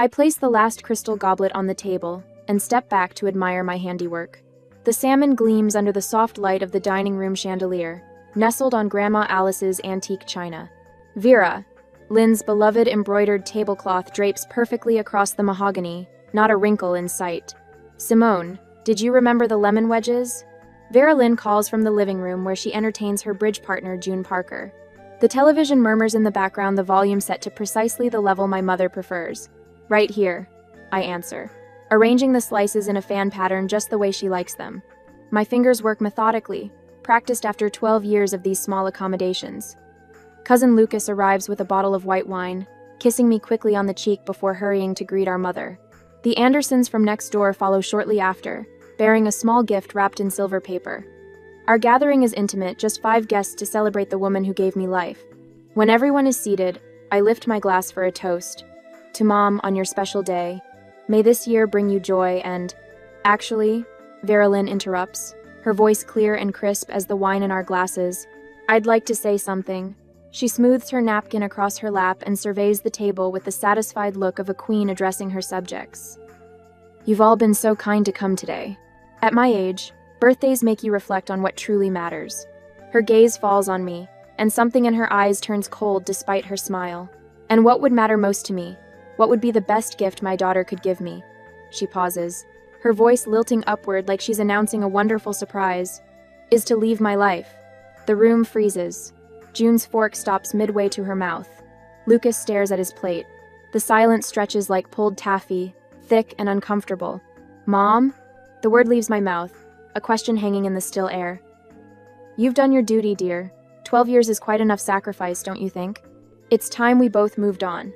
I place the last crystal goblet on the table and step back to admire my handiwork. The salmon gleams under the soft light of the dining room chandelier, nestled on Grandma Alice's antique china. Vera, Lynn's beloved embroidered tablecloth drapes perfectly across the mahogany, not a wrinkle in sight. Simone, did you remember the lemon wedges? Vera Lynn calls from the living room where she entertains her bridge partner, June Parker. The television murmurs in the background, the volume set to precisely the level my mother prefers. Right here, I answer, arranging the slices in a fan pattern just the way she likes them. My fingers work methodically, practiced after 12 years of these small accommodations. Cousin Lucas arrives with a bottle of white wine, kissing me quickly on the cheek before hurrying to greet our mother. The Andersons from next door follow shortly after, bearing a small gift wrapped in silver paper. Our gathering is intimate, just 5 guests to celebrate the woman who gave me life. When everyone is seated, I lift my glass for a toast. To Mom, on your special day. May this year bring you joy and... Actually, Vera Lynn interrupts, her voice clear and crisp as the wine in our glasses. I'd like to say something. She smooths her napkin across her lap and surveys the table with the satisfied look of a queen addressing her subjects. You've all been so kind to come today. At my age, birthdays make you reflect on what truly matters. Her gaze falls on me, and something in her eyes turns cold despite her smile. And what would matter most to me? What would be the best gift my daughter could give me? She pauses, her voice lilting upward like she's announcing a wonderful surprise. Is to leave my life. The room freezes. June's fork stops midway to her mouth. Lucas stares at his plate. The silence stretches like pulled taffy, thick and uncomfortable. Mom? The word leaves my mouth, a question hanging in the still air. You've done your duty, dear. 12 years is quite enough sacrifice, don't you think? It's time we both moved on.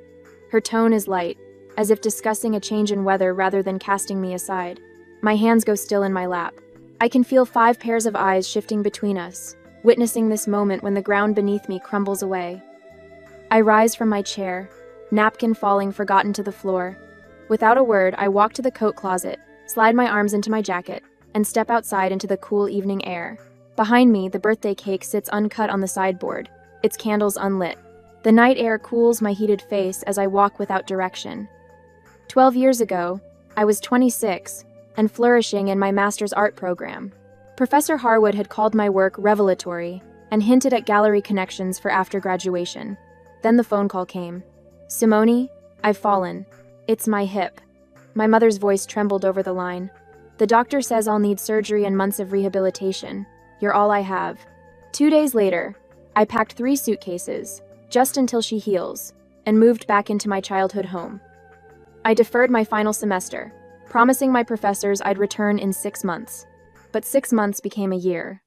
Her tone is light, as if discussing a change in weather rather than casting me aside. My hands go still in my lap. I can feel 5 pairs of eyes shifting between us, witnessing this moment when the ground beneath me crumbles away. I rise from my chair, napkin falling forgotten to the floor. Without a word, I walk to the coat closet, slide my arms into my jacket, and step outside into the cool evening air. Behind me, the birthday cake sits uncut on the sideboard, its candles unlit. The night air cools my heated face as I walk without direction. 12 years ago, I was 26 and flourishing in my master's art program. Professor Harwood had called my work revelatory and hinted at gallery connections for after graduation. Then the phone call came. Simone, I've fallen. It's my hip. My mother's voice trembled over the line. The doctor says I'll need surgery and months of rehabilitation. You're all I have. 2 days later, I packed 3 suitcases, just until she heals, and moved back into my childhood home. I deferred my final semester, promising my professors I'd return in 6 months. But 6 months became a year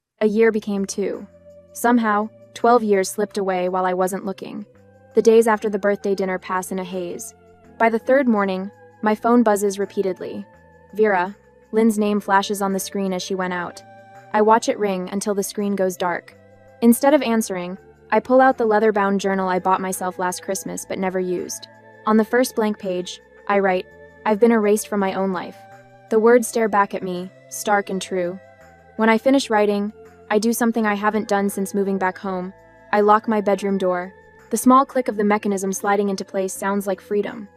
became 2. Somehow, 12 years slipped away while I wasn't looking. The days after the birthday dinner pass in a haze. By the 3rd morning, my phone buzzes repeatedly. Vera, Lynn's name flashes on the screen as she went out. I watch it ring until the screen goes dark. Instead of answering, I pull out the leather-bound journal I bought myself last Christmas but never used. On the first blank page, I write, I've been erased from my own life. The words stare back at me, stark and true. When I finish writing, I do something I haven't done since moving back home. I lock my bedroom door. The small click of the mechanism sliding into place sounds like freedom.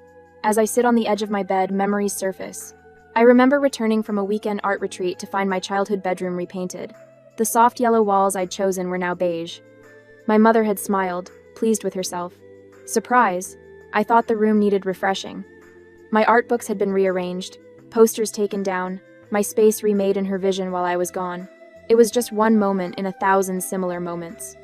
As I sit on the edge of my bed, memories surface. I remember returning from a weekend art retreat to find my childhood bedroom repainted. The soft yellow walls I'd chosen were now beige. My mother had smiled, pleased with herself. Surprise! I thought the room needed refreshing. My art books had been rearranged, posters taken down, my space remade in her vision while I was gone. It was just one moment in 1,000 similar moments.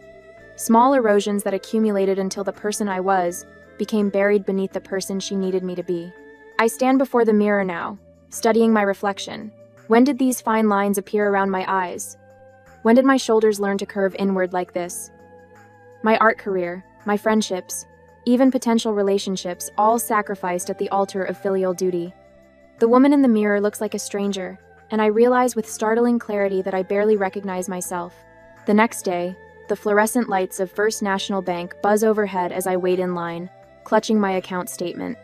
Small erosions that accumulated until the person I was became buried beneath the person she needed me to be. I stand before the mirror now, studying my reflection. When did these fine lines appear around my eyes? When did my shoulders learn to curve inward like this? My art career, my friendships, even potential relationships, all sacrificed at the altar of filial duty. The woman in the mirror looks like a stranger, and I realize with startling clarity that I barely recognize myself. The next day, the fluorescent lights of First National Bank buzz overhead as I wait in line, clutching my account statement.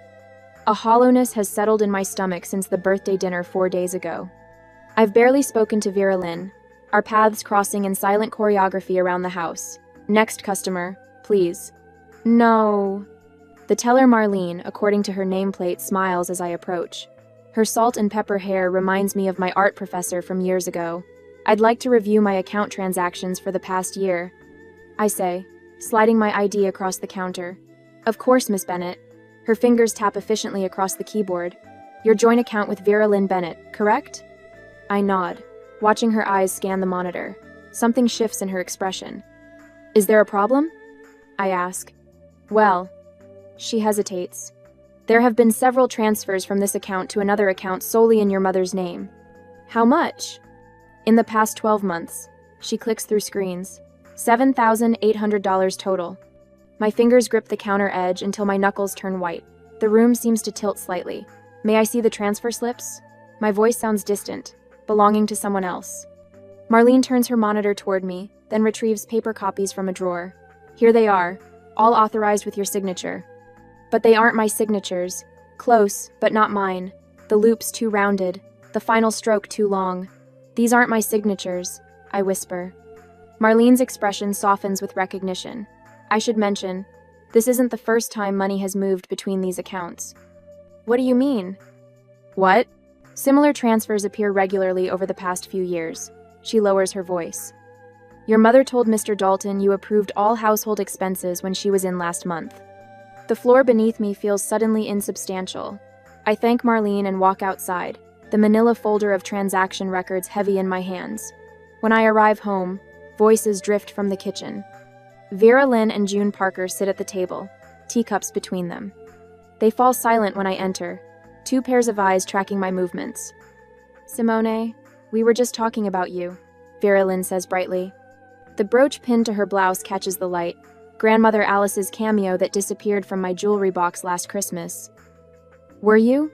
A hollowness has settled in my stomach since the birthday dinner 4 days ago. I've barely spoken to Vera Lynn, our paths crossing in silent choreography around the house. Next customer, please. No. The teller Marlene, according to her nameplate, smiles as I approach. Her salt and pepper hair reminds me of my art professor from years ago. I'd like to review my account transactions for the past year, I say, sliding my ID across the counter. Of course, Miss Bennett. Her fingers tap efficiently across the keyboard. Your joint account with Vera Lynn Bennett, correct? I nod, watching her eyes scan the monitor. Something shifts in her expression. Is there a problem? I ask. Well, she hesitates. There have been several transfers from this account to another account solely in your mother's name. How much? In the past 12 months. She clicks through screens. $7,800 total. My fingers grip the counter edge until my knuckles turn white. The room seems to tilt slightly. May I see the transfer slips? My voice sounds distant, belonging to someone else. Marlene turns her monitor toward me, then retrieves paper copies from a drawer. Here they are, all authorized with your signature. But they aren't my signatures. Close, but not mine. The loops too rounded, the final stroke too long. These aren't my signatures, I whisper. Marlene's expression softens with recognition. I should mention, this isn't the first time money has moved between these accounts. What do you mean? What? Similar transfers appear regularly over the past few years. She lowers her voice. Your mother told Mr. Dalton you approved all household expenses when she was in last month. The floor beneath me feels suddenly insubstantial. I thank Marlene and walk outside, the manila folder of transaction records heavy in my hands. When I arrive home, voices drift from the kitchen. Vera Lynn and June Parker sit at the table, teacups between them. They fall silent when I enter, two pairs of eyes tracking my movements. Simone, we were just talking about you, Vera Lynn says brightly. The brooch pinned to her blouse catches the light, Grandmother Alice's cameo that disappeared from my jewelry box last Christmas. Were you?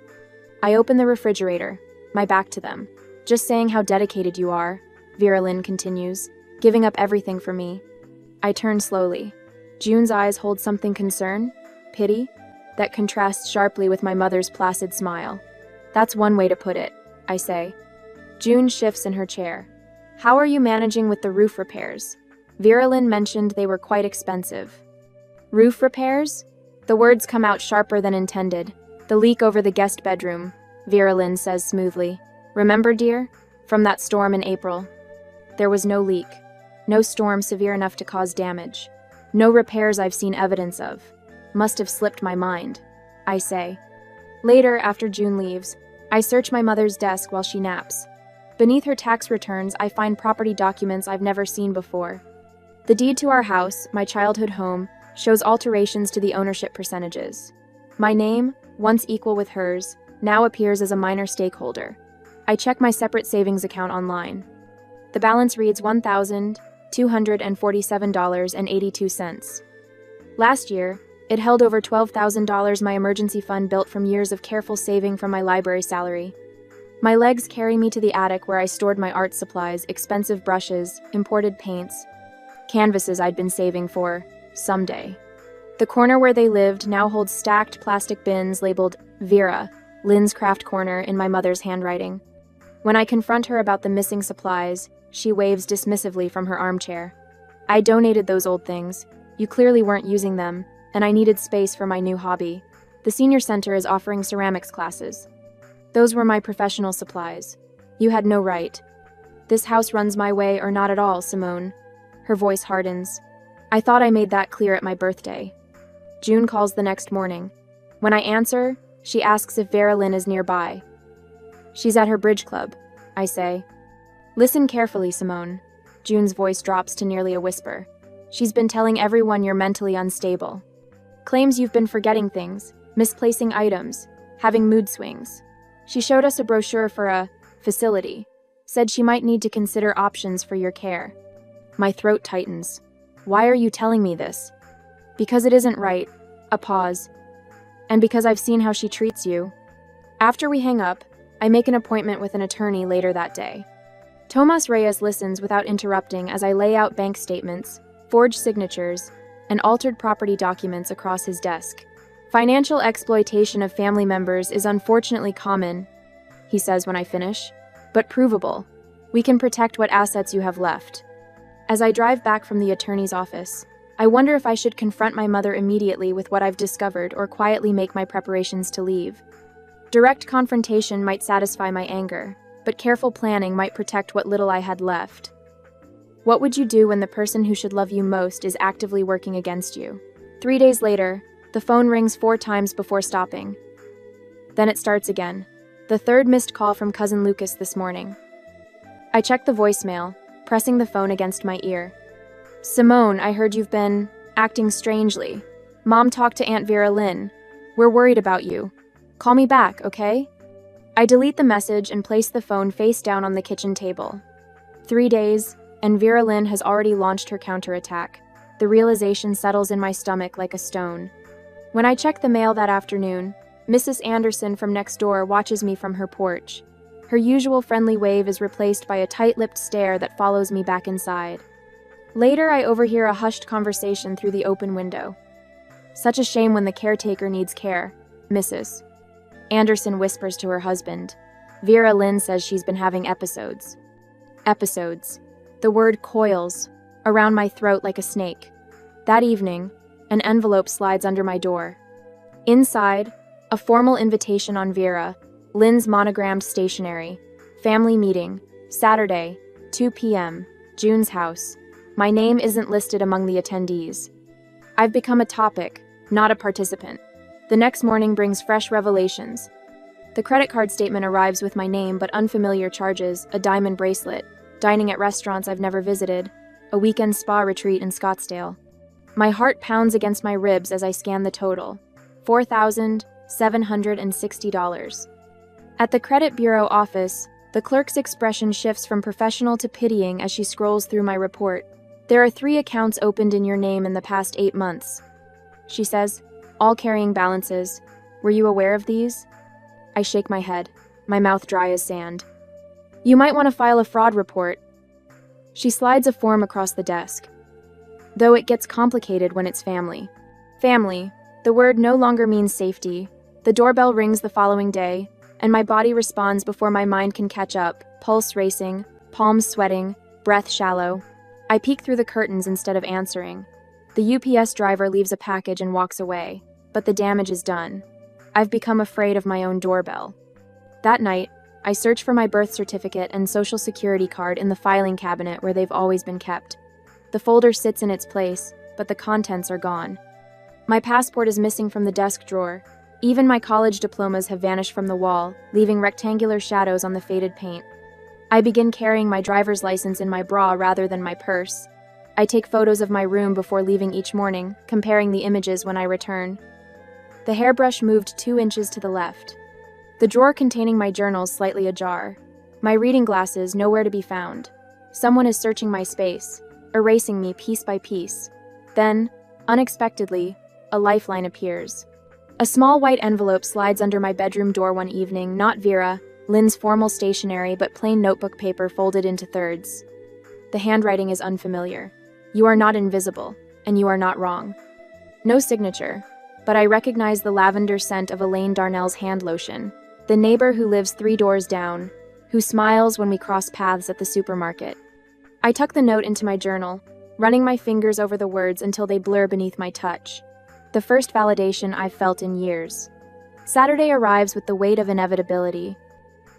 I open the refrigerator, my back to them. Just saying how dedicated you are, Vera Lynn continues, giving up everything for me. I turn slowly. June's eyes hold something concern, pity, that contrasts sharply with my mother's placid smile. That's one way to put it, I say. June shifts in her chair. How are you managing with the roof repairs? Vera Lynn mentioned they were quite expensive. Roof repairs? The words come out sharper than intended. The leak over the guest bedroom, Vera Lynn says smoothly. Remember, dear? From that storm in April. There was no leak. No storm severe enough to cause damage. No repairs I've seen evidence of. Must have slipped my mind, I say. Later, after June leaves, I search my mother's desk while she naps. Beneath her tax returns, I find property documents I've never seen before. The deed to our house, my childhood home, shows alterations to the ownership percentages. My name, once equal with hers, now appears as a minor stakeholder. I check my separate savings account online. The balance reads $1,247.82. Last year, it held over $12,000 my emergency fund built from years of careful saving from my library salary. My legs carry me to the attic where I stored my art supplies, expensive brushes, imported paints, canvases I'd been saving for someday. The corner where they lived now holds stacked plastic bins labeled Vera, Lynn's Craft Corner, in my mother's handwriting. When I confront her about the missing supplies, she waves dismissively from her armchair. I donated those old things. You clearly weren't using them, and I needed space for my new hobby. The senior center is offering ceramics classes. Those were my professional supplies. You had no right. This house runs my way or not at all, Simone. Her voice hardens. I thought I made that clear at my birthday. June calls the next morning. When I answer, she asks if Vera Lynn is nearby. She's at her bridge club, I say. Listen carefully, Simone. June's voice drops to nearly a whisper. She's been telling everyone you're mentally unstable. Claims you've been forgetting things, misplacing items, having mood swings. She showed us a brochure for a facility, said she might need to consider options for your care. My throat tightens. Why are you telling me this? Because it isn't right. A pause. And because I've seen how she treats you. After we hang up, I make an appointment with an attorney later that day. Tomas Reyes listens without interrupting as I lay out bank statements, forged signatures, and altered property documents across his desk. Financial exploitation of family members is unfortunately common, he says when I finish, but provable. We can protect what assets you have left. As I drive back from the attorney's office, I wonder if I should confront my mother immediately with what I've discovered or quietly make my preparations to leave. Direct confrontation might satisfy my anger, but careful planning might protect what little I had left. What would you do when the person who should love you most is actively working against you? 3 days later, the phone rings 4 times before stopping. Then it starts again. The third missed call from cousin Lucas this morning. I check the voicemail, pressing the phone against my ear. Simone, I heard you've been acting strangely. Mom talked to Aunt Vera Lynn. We're worried about you. Call me back, okay? I delete the message and place the phone face down on the kitchen table. 3 days, and Vera Lynn has already launched her counterattack. The realization settles in my stomach like a stone. When I check the mail that afternoon, Mrs. Anderson from next door watches me from her porch. Her usual friendly wave is replaced by a tight-lipped stare that follows me back inside. Later, I overhear a hushed conversation through the open window. Such a shame when the caretaker needs care, Mrs. Anderson whispers to her husband. Vera Lynn says she's been having episodes. Episodes. The word coils around my throat like a snake. That evening, an envelope slides under my door. Inside, a formal invitation on Vera Lynn's monogrammed stationery. Family meeting, Saturday, 2 p.m., June's house. My name isn't listed among the attendees. I've become a topic, not a participant. The next morning brings fresh revelations. The credit card statement arrives with my name but unfamiliar charges, a diamond bracelet, dining at restaurants I've never visited, a weekend spa retreat in Scottsdale. My heart pounds against my ribs as I scan the total. $4,760. At the credit bureau office, the clerk's expression shifts from professional to pitying as she scrolls through my report. There are 3 accounts opened in your name in the past 8 months. She says, all carrying balances. Were you aware of these? I shake my head, my mouth dry as sand. You might want to file a fraud report. She slides a form across the desk. Though it gets complicated when it's family. Family. The word no longer means safety. The doorbell rings the following day, and my body responds before my mind can catch up, pulse racing, palms sweating, breath shallow. I peek through the curtains instead of answering. The UPS driver leaves a package and walks away, but the damage is done. I've become afraid of my own doorbell. That night, I search for my birth certificate and social security card in the filing cabinet where they've always been kept. The folder sits in its place, but the contents are gone. My passport is missing from the desk drawer. Even my college diplomas have vanished from the wall, leaving rectangular shadows on the faded paint. I begin carrying my driver's license in my bra rather than my purse. I take photos of my room before leaving each morning, comparing the images when I return. The hairbrush moved 2 inches to the left. The drawer containing my journals slightly ajar. My reading glasses nowhere to be found. Someone is searching my space, erasing me piece by piece. Then, unexpectedly, a lifeline appears. A small white envelope slides under my bedroom door one evening, not Vera Lynn's formal stationery, but plain notebook paper folded into thirds. The handwriting is unfamiliar. You are not invisible, and you are not wrong. No signature, but I recognize the lavender scent of Elaine Darnell's hand lotion, the neighbor who lives 3 doors down, who smiles when we cross paths at the supermarket. I tuck the note into my journal, running my fingers over the words until they blur beneath my touch. The first validation I've felt in years. Saturday arrives with the weight of inevitability.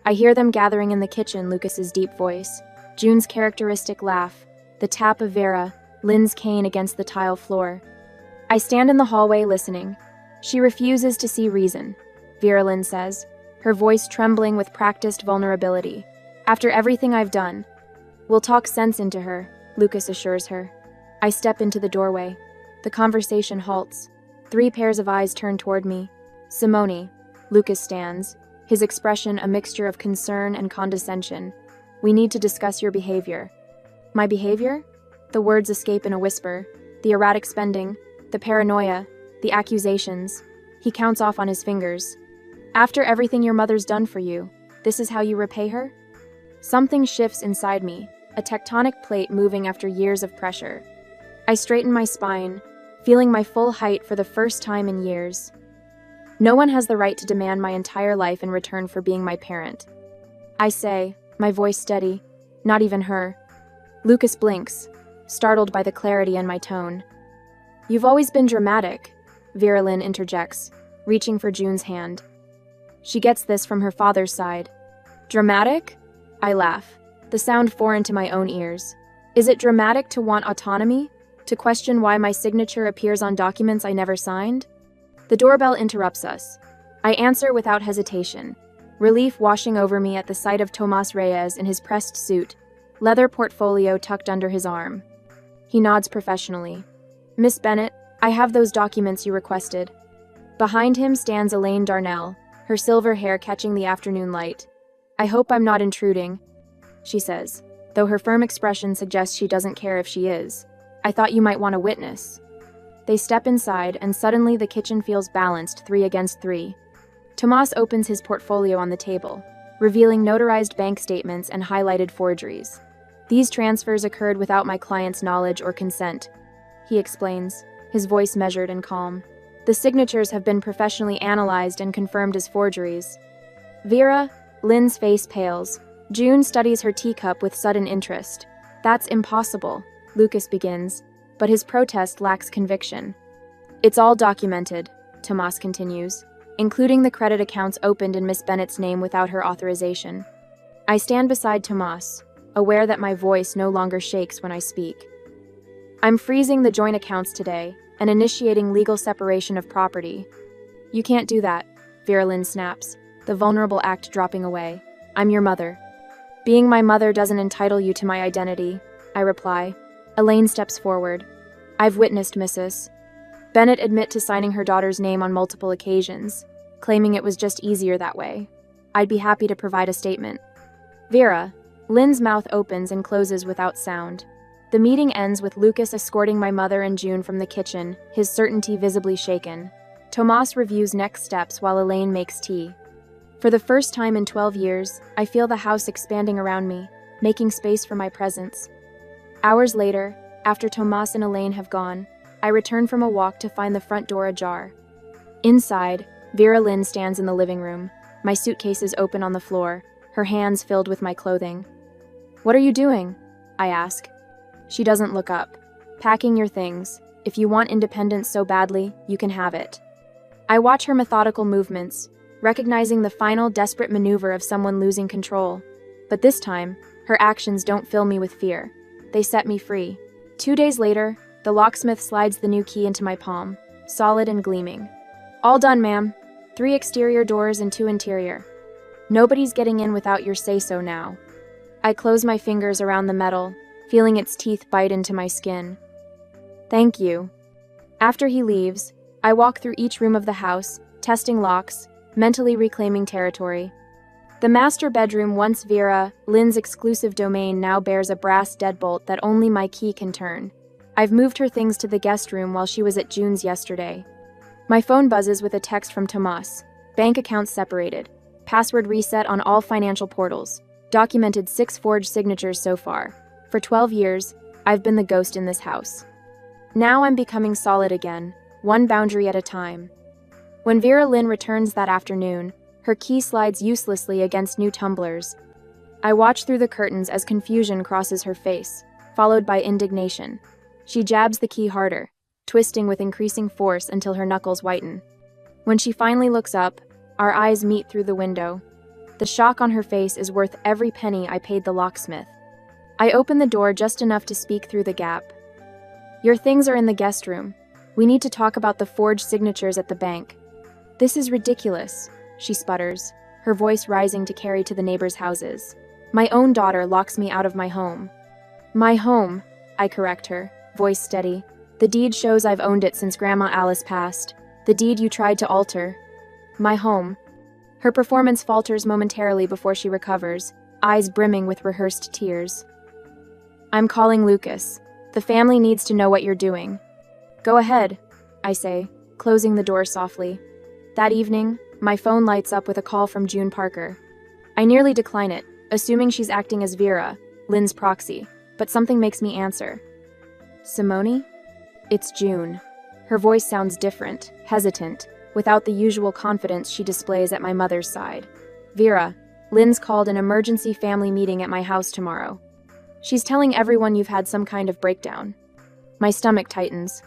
I hear them gathering in the kitchen, Lucas's deep voice, June's characteristic laugh, the tap of Vera Lynn's cane against the tile floor. I stand in the hallway listening. She refuses to see reason, Vera Lynn says, her voice trembling with practiced vulnerability. After everything I've done, we'll talk sense into her, Lucas assures her. I step into the doorway. The conversation halts. 3 pairs of eyes turn toward me. Simone, Lucas stands, his expression a mixture of concern and condescension. We need to discuss your behavior. My behavior? The words escape in a whisper. The erratic spending, the paranoia, the accusations. He counts off on his fingers. After everything your mother's done for you, this is how you repay her? Something shifts inside me, a tectonic plate moving after years of pressure. I straighten my spine, feeling my full height for the first time in years. No one has the right to demand my entire life in return for being my parent. I say, my voice steady, not even her. Lucas blinks, startled by the clarity in my tone. You've always been dramatic, Vera Lynn interjects, reaching for June's hand. She gets this from her father's side. Dramatic? I laugh, the sound foreign to my own ears. Is it dramatic to want autonomy? To question why my signature appears on documents I never signed? The doorbell interrupts us. I answer without hesitation, relief washing over me at the sight of Tomas Reyes in his pressed suit, leather portfolio tucked under his arm. He nods professionally. Miss Bennett, I have those documents you requested. Behind him stands Elaine Darnell, her silver hair catching the afternoon light. I hope I'm not intruding, she says, though her firm expression suggests she doesn't care if she is. I thought you might want a witness. They step inside, and suddenly the kitchen feels balanced 3 against 3. Tomas opens his portfolio on the table, revealing notarized bank statements and highlighted forgeries. These transfers occurred without my client's knowledge or consent, he explains, his voice measured and calm. The signatures have been professionally analyzed and confirmed as forgeries. Vera Lynn's face pales. June studies her teacup with sudden interest. That's impossible, Lucas begins, but his protest lacks conviction. It's all documented, Tomas continues, including the credit accounts opened in Miss Bennett's name without her authorization. I stand beside Tomas, aware that my voice no longer shakes when I speak. I'm freezing the joint accounts today and initiating legal separation of property. You can't do that, Vera Lynn snaps, the vulnerable act dropping away. I'm your mother. Being my mother doesn't entitle you to my identity, I reply. Elaine steps forward. I've witnessed Mrs. Bennett admit to signing her daughter's name on multiple occasions, claiming it was just easier that way. I'd be happy to provide a statement. Vera Lynn's mouth opens and closes without sound. The meeting ends with Lucas escorting my mother and June from the kitchen, his certainty visibly shaken. Tomas reviews next steps while Elaine makes tea. For the first time in 12 years, I feel the house expanding around me, making space for my presence. Hours later, after Tomas and Elaine have gone, I return from a walk to find the front door ajar. Inside, Vera Lynn stands in the living room, my suitcases open on the floor, her hands filled with my clothing. What are you doing? I ask. She doesn't look up. Packing your things. If you want independence so badly, you can have it. I watch her methodical movements, recognizing the final desperate maneuver of someone losing control. But this time, her actions don't fill me with fear. They set me free. 2 days later, the locksmith slides the new key into my palm, solid and gleaming. All done, ma'am. 3 exterior doors and 2 interior. Nobody's getting in without your say-so now. I close my fingers around the metal, feeling its teeth bite into my skin. Thank you. After he leaves, I walk through each room of the house, testing locks, mentally reclaiming territory. The master bedroom, once Vera Lynn's exclusive domain, now bears a brass deadbolt that only my key can turn. I've moved her things to the guest room while she was at June's yesterday. My phone buzzes with a text from Tomas. Bank accounts separated. Password reset on all financial portals. Documented 6 forged signatures so far. For 12 years, I've been the ghost in this house. Now I'm becoming solid again, one boundary at a time. When Vera Lynn returns that afternoon, her key slides uselessly against new tumblers. I watch through the curtains as confusion crosses her face, followed by indignation. She jabs the key harder, twisting with increasing force until her knuckles whiten. When she finally looks up, our eyes meet through the window. The shock on her face is worth every penny I paid the locksmith. I open the door just enough to speak through the gap. Your things are in the guest room. We need to talk about the forged signatures at the bank. This is ridiculous, she sputters, her voice rising to carry to the neighbors' houses. My own daughter locks me out of my home. My home, I correct her, voice steady. The deed shows I've owned it since Grandma Alice passed. The deed you tried to alter. My home. Her performance falters momentarily before she recovers, eyes brimming with rehearsed tears. I'm calling Lucas. The family needs to know what you're doing. Go ahead, I say, closing the door softly. That evening, my phone lights up with a call from June Parker. I nearly decline it, assuming she's acting as Vera, Lynn's proxy, but something makes me answer. Simone? It's June. Her voice sounds different, hesitant, without the usual confidence she displays at my mother's side. Vera, Lynn's called an emergency family meeting at my house tomorrow. She's telling everyone you've had some kind of breakdown. My stomach tightens.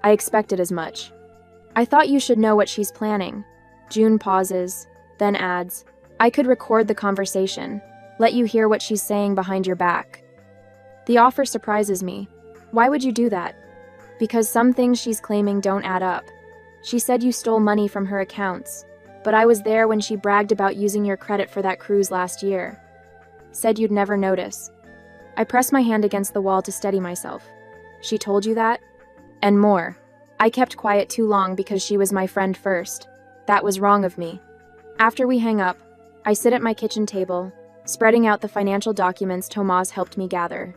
I expected as much. I thought you should know what she's planning. June pauses, then adds, I could record the conversation, let you hear what she's saying behind your back. The offer surprises me. Why would you do that? Because some things she's claiming don't add up. She said you stole money from her accounts, but I was there when she bragged about using your credit for that cruise last year. Said you'd never notice. I pressed my hand against the wall to steady myself. She told you that? And more. I kept quiet too long because she was my friend first. That was wrong of me. After we hang up, I sit at my kitchen table, spreading out the financial documents Tomas helped me gather.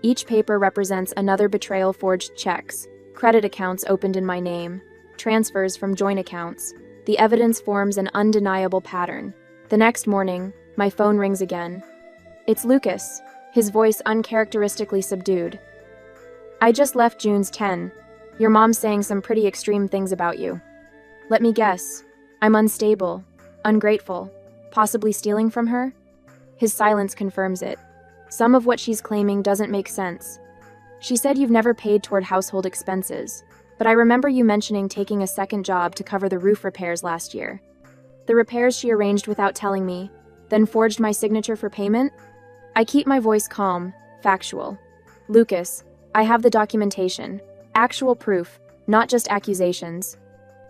Each paper represents another betrayal: forged checks, credit accounts opened in my name, transfers from joint accounts. The evidence forms an undeniable pattern. The next morning, my phone rings again. It's Lucas, his voice uncharacteristically subdued. I just left June's 10. Your mom's saying some pretty extreme things about you. Let me guess. I'm unstable, ungrateful, possibly stealing from her? His silence confirms it. Some of what she's claiming doesn't make sense. She said you've never paid toward household expenses, but I remember you mentioning taking a second job to cover the roof repairs last year. The repairs she arranged without telling me, then forged my signature for payment? I keep my voice calm, factual. Lucas, I have the documentation, actual proof, not just accusations.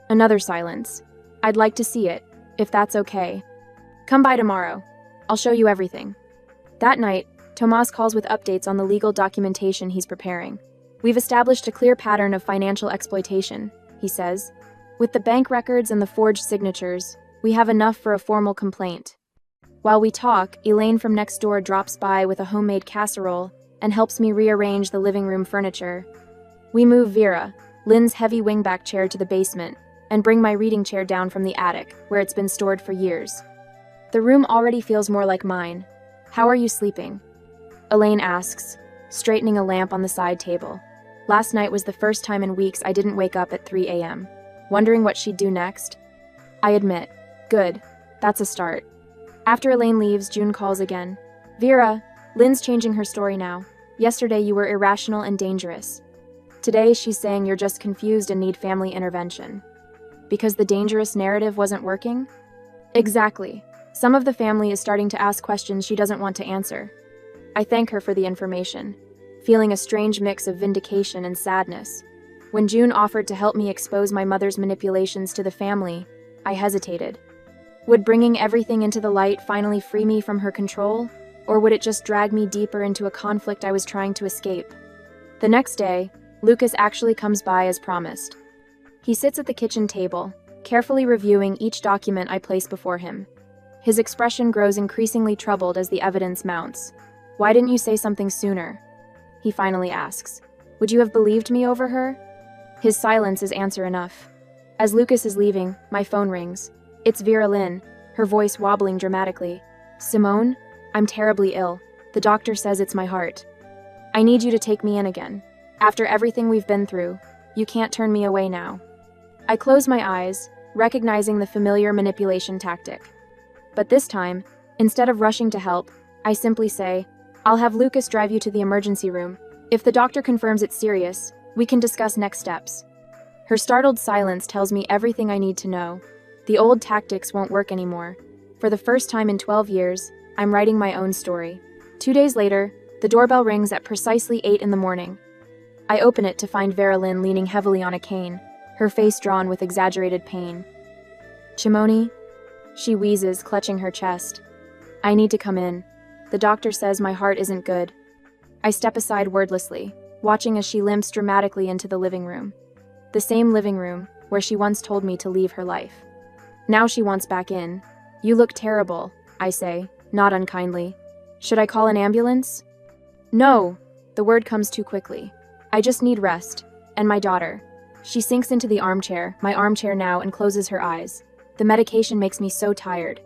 Another silence. I'd like to see it, if that's okay. Come by tomorrow. I'll show you everything. That night, Tomas calls with updates on the legal documentation he's preparing. We've established a clear pattern of financial exploitation, he says. With the bank records and the forged signatures, we have enough for a formal complaint. While we talk, Elaine from next door drops by with a homemade casserole and helps me rearrange the living room furniture. We move Vera, Lynn's heavy wingback chair, to the basement and bring my reading chair down from the attic, where it's been stored for years. The room already feels more like mine. How are you sleeping? Elaine asks, straightening a lamp on the side table. Last night was the first time in weeks I didn't wake up at 3 a.m., wondering what she'd do next. I admit, good, that's a start. After Elaine leaves, June calls again. Vera, Lynn's changing her story now. Yesterday you were irrational and dangerous. Today she's saying you're just confused and need family intervention. Because the dangerous narrative wasn't working? Exactly. Some of the family is starting to ask questions she doesn't want to answer. I thank her for the information, feeling a strange mix of vindication and sadness. When June offered to help me expose my mother's manipulations to the family, I hesitated. Would bringing everything into the light finally free me from her control, or would it just drag me deeper into a conflict I was trying to escape? The next day, Lucas actually comes by as promised. He sits at the kitchen table, carefully reviewing each document I place before him. His expression grows increasingly troubled as the evidence mounts. Why didn't you say something sooner? He finally asks. Would you have believed me over her? His silence is answer enough. As Lucas is leaving, my phone rings. It's Vera Lynn, her voice wobbling dramatically. Simone, I'm terribly ill. The doctor says it's my heart. I need you to take me in again. After everything we've been through, you can't turn me away now. I close my eyes, recognizing the familiar manipulation tactic. But this time, instead of rushing to help, I simply say, I'll have Lucas drive you to the emergency room. If the doctor confirms it's serious, we can discuss next steps. Her startled silence tells me everything I need to know. The old tactics won't work anymore. For the first time in 12 years, I'm writing my own story. 2 days later, the doorbell rings at precisely 8 in the morning. I open it to find Vera Lynn leaning heavily on a cane, her face drawn with exaggerated pain. Chimoni? She wheezes, clutching her chest. I need to come in. The doctor says my heart isn't good. I step aside wordlessly, watching as she limps dramatically into the living room. The same living room where she once told me to leave her life. Now she wants back in. You look terrible, I say, not unkindly. Should I call an ambulance? No, the word comes too quickly. I just need rest. And my daughter. She sinks into the armchair, my armchair now, and closes her eyes. The medication makes me so tired.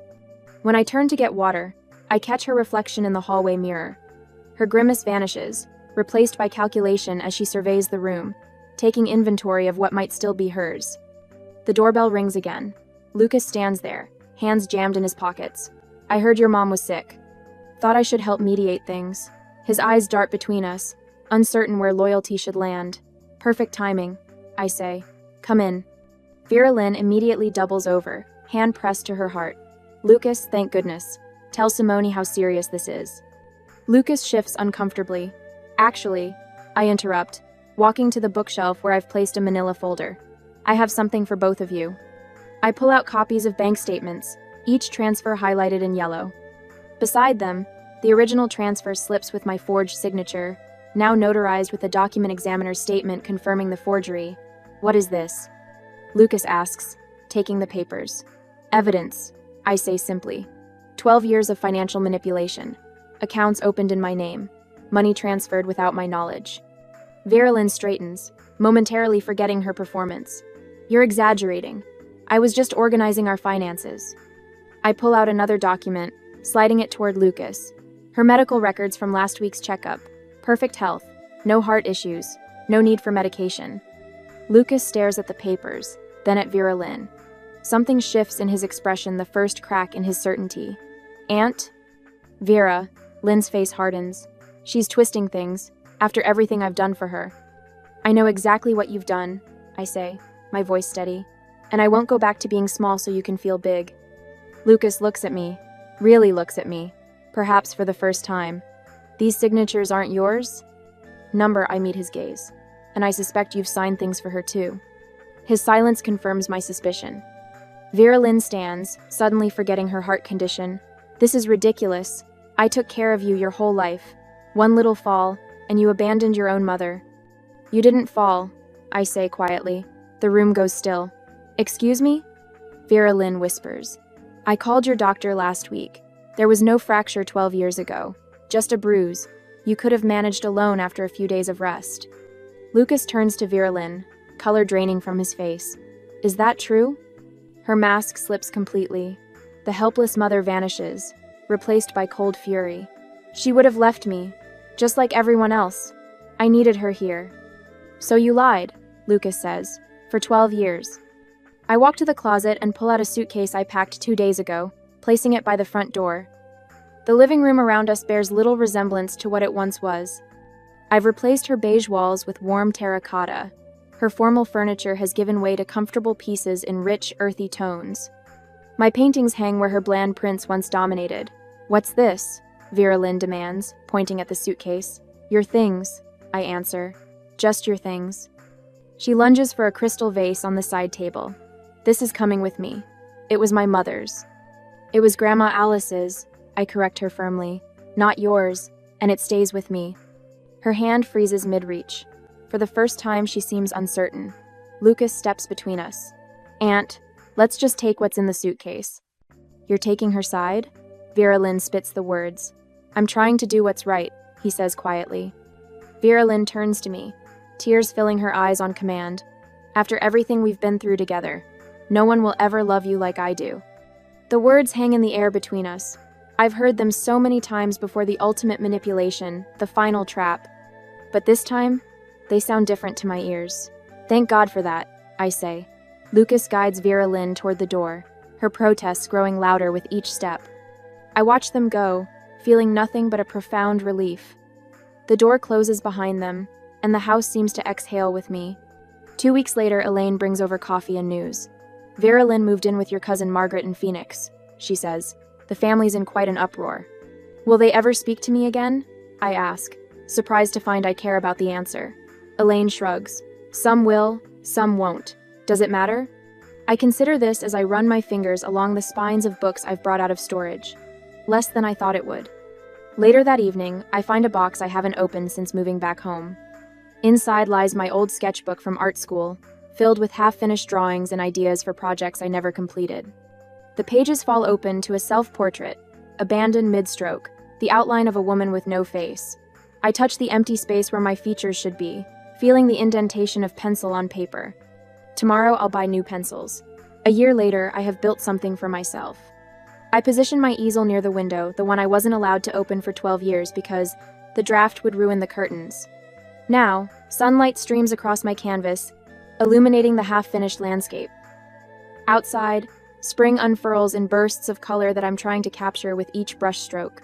When I turn to get water, I catch her reflection in the hallway mirror. Her grimace vanishes, replaced by calculation as she surveys the room, taking inventory of what might still be hers. The doorbell rings again. Lucas stands there, hands jammed in his pockets. I heard your mom was sick. Thought I should help mediate things. His eyes dart between us, uncertain where loyalty should land. Perfect timing. I say. Come in. Vera Lynn immediately doubles over, hand pressed to her heart. Lucas, thank goodness. Tell Simone how serious this is. Lucas shifts uncomfortably. Actually, I interrupt, walking to the bookshelf where I've placed a manila folder. I have something for both of you. I pull out copies of bank statements, each transfer highlighted in yellow. Beside them, the original transfer slips with my forged signature, now notarized with a document examiner's statement confirming the forgery. What is this? Lucas asks, taking the papers. Evidence, I say simply. 12 years of financial manipulation. Accounts opened in my name. Money transferred without my knowledge. Vera Lynn straightens, momentarily forgetting her performance. You're exaggerating. I was just organizing our finances. I pull out another document, sliding it toward Lucas. Her medical records from last week's checkup. Perfect health. No heart issues. No need for medication. Lucas stares at the papers, then at Vera Lynn. Something shifts in his expression, the first crack in his certainty. Aunt? Vera, Lynn's face hardens. She's twisting things, after everything I've done for her. I know exactly what you've done, I say, my voice steady. And I won't go back to being small so you can feel big. Lucas looks at me, really looks at me, perhaps for the first time. These signatures aren't yours? Number, I meet his gaze. And I suspect you've signed things for her too. His silence confirms my suspicion. Vera Lynn stands, suddenly forgetting her heart condition. This is ridiculous. I took care of you your whole life. One little fall, and you abandoned your own mother. You didn't fall, I say quietly. The room goes still. Excuse me? Vera Lynn whispers. I called your doctor last week. There was no fracture 12 years ago. Just a bruise. You could have managed alone after a few days of rest. Lucas turns to Vera Lynn, color draining from his face. Is that true? Her mask slips completely. The helpless mother vanishes, replaced by cold fury. She would have left me, just like everyone else. I needed her here. So you lied, Lucas says, for 12 years. I walk to the closet and pull out a suitcase I packed 2 days ago, placing it by the front door. The living room around us bears little resemblance to what it once was. I've replaced her beige walls with warm terracotta. Her formal furniture has given way to comfortable pieces in rich, earthy tones. My paintings hang where her bland prints once dominated. What's this? Vera Lynn demands, pointing at the suitcase. Your things, I answer. Just your things. She lunges for a crystal vase on the side table. This is coming with me. It was my mother's. It was Grandma Alice's, I correct her firmly. Not yours, and it stays with me. Her hand freezes mid-reach. For the first time, she seems uncertain. Lucas steps between us. Aunt, let's just take what's in the suitcase. You're taking her side? Vera Lynn spits the words. I'm trying to do what's right, he says quietly. Vera Lynn turns to me, tears filling her eyes on command. After everything we've been through together, no one will ever love you like I do. The words hang in the air between us. I've heard them so many times before the ultimate manipulation, the final trap. But this time, they sound different to my ears. Thank God for that, I say. Lucas guides Vera Lynn toward the door, her protests growing louder with each step. I watch them go, feeling nothing but a profound relief. The door closes behind them, and the house seems to exhale with me. 2 weeks later, Elaine brings over coffee and news. Vera Lynn moved in with your cousin Margaret in Phoenix, she says. The family's in quite an uproar. Will they ever speak to me again? I ask, surprised to find I care about the answer. Elaine shrugs. Some will, some won't. Does it matter? I consider this as I run my fingers along the spines of books I've brought out of storage. Less than I thought it would. Later that evening, I find a box I haven't opened since moving back home. Inside lies my old sketchbook from art school, filled with half-finished drawings and ideas for projects I never completed. The pages fall open to a self-portrait, abandoned mid-stroke, the outline of a woman with no face. I touch the empty space where my features should be, feeling the indentation of pencil on paper. Tomorrow I'll buy new pencils. A year later, I have built something for myself. I position my easel near the window, the one I wasn't allowed to open for 12 years because the draft would ruin the curtains. Now, sunlight streams across my canvas, illuminating the half-finished landscape. Outside, spring unfurls in bursts of color that I'm trying to capture with each brush stroke.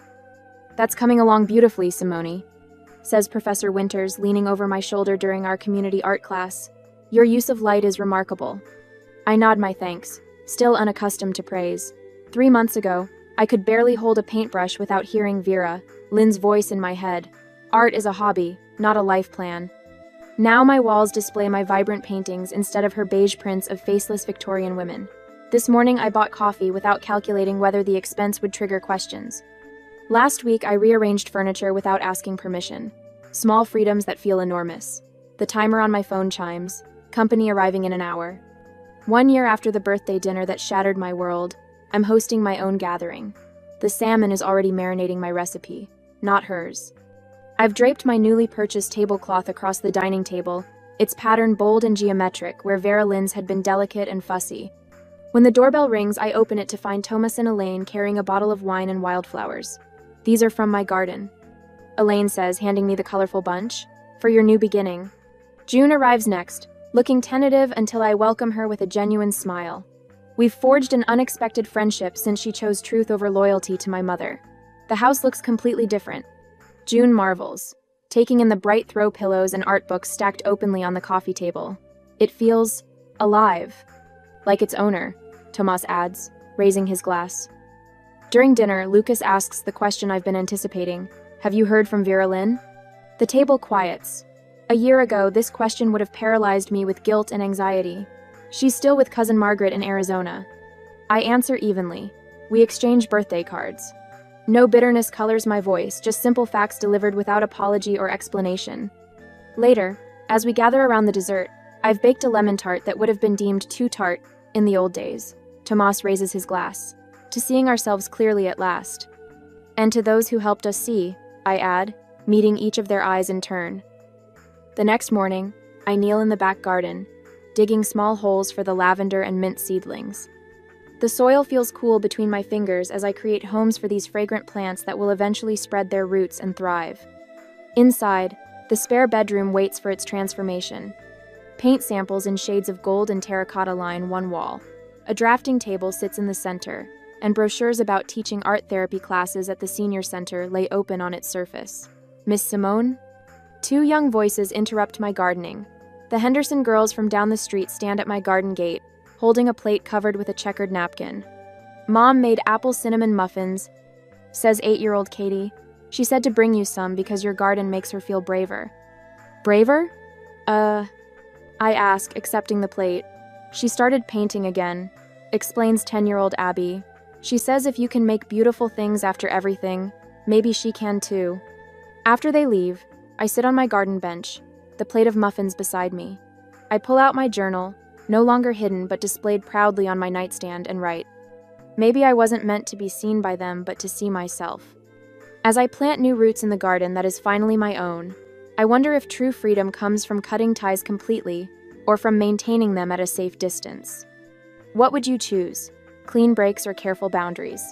That's coming along beautifully, Simone, says Professor Winters, leaning over my shoulder during our community art class. Your use of light is remarkable. I nod my thanks, still unaccustomed to praise. 3 months ago, I could barely hold a paintbrush without hearing Vera, Lynn's voice in my head. Art is a hobby, not a life plan. Now my walls display my vibrant paintings instead of her beige prints of faceless Victorian women. This morning I bought coffee without calculating whether the expense would trigger questions. Last week I rearranged furniture without asking permission. Small freedoms that feel enormous. The timer on my phone chimes, company arriving in an hour. 1 year after the birthday dinner that shattered my world, I'm hosting my own gathering. The salmon is already marinating my recipe, not hers. I've draped my newly purchased tablecloth across the dining table, its pattern bold and geometric where Vera Lynn's had been delicate and fussy. When the doorbell rings, I open it to find Thomas and Elaine carrying a bottle of wine and wildflowers. These are from my garden. Elaine says, handing me the colorful bunch. For your new beginning. June arrives next, looking tentative until I welcome her with a genuine smile. We've forged an unexpected friendship since she chose truth over loyalty to my mother. The house looks completely different. June marvels, taking in the bright throw pillows and art books stacked openly on the coffee table. It feels alive. Like its owner, Tomas adds, raising his glass. During dinner, Lucas asks the question I've been anticipating. Have you heard from Vera Lynn? The table quiets. A year ago, this question would have paralyzed me with guilt and anxiety. She's still with Cousin Margaret in Arizona. I answer evenly. We exchange birthday cards. No bitterness colors my voice, just simple facts delivered without apology or explanation. Later, as we gather around the dessert, I've baked a lemon tart that would have been deemed too tart in the old days. Tomas raises his glass. To seeing ourselves clearly at last. And to those who helped us see, I add, meeting each of their eyes in turn. The next morning, I kneel in the back garden, digging small holes for the lavender and mint seedlings. The soil feels cool between my fingers as I create homes for these fragrant plants that will eventually spread their roots and thrive. Inside, the spare bedroom waits for its transformation. Paint samples in shades of gold and terracotta line one wall. A drafting table sits in the center, and brochures about teaching art therapy classes at the senior center lay open on its surface. Miss Simone? 2 young voices interrupt my gardening. The Henderson girls from down the street stand at my garden gate, holding a plate covered with a checkered napkin. Mom made apple cinnamon muffins, says 8-year-old Katie. She said to bring you some because your garden makes her feel braver. Braver? I ask, accepting the plate. She started painting again, explains 10-year-old Abby. She says if you can make beautiful things after everything, maybe she can too. After they leave, I sit on my garden bench, the plate of muffins beside me. I pull out my journal, no longer hidden but displayed proudly on my nightstand, and write. Maybe I wasn't meant to be seen by them, but to see myself. As I plant new roots in the garden that is finally my own, I wonder if true freedom comes from cutting ties completely or from maintaining them at a safe distance. What would you choose? Clean breaks or careful boundaries?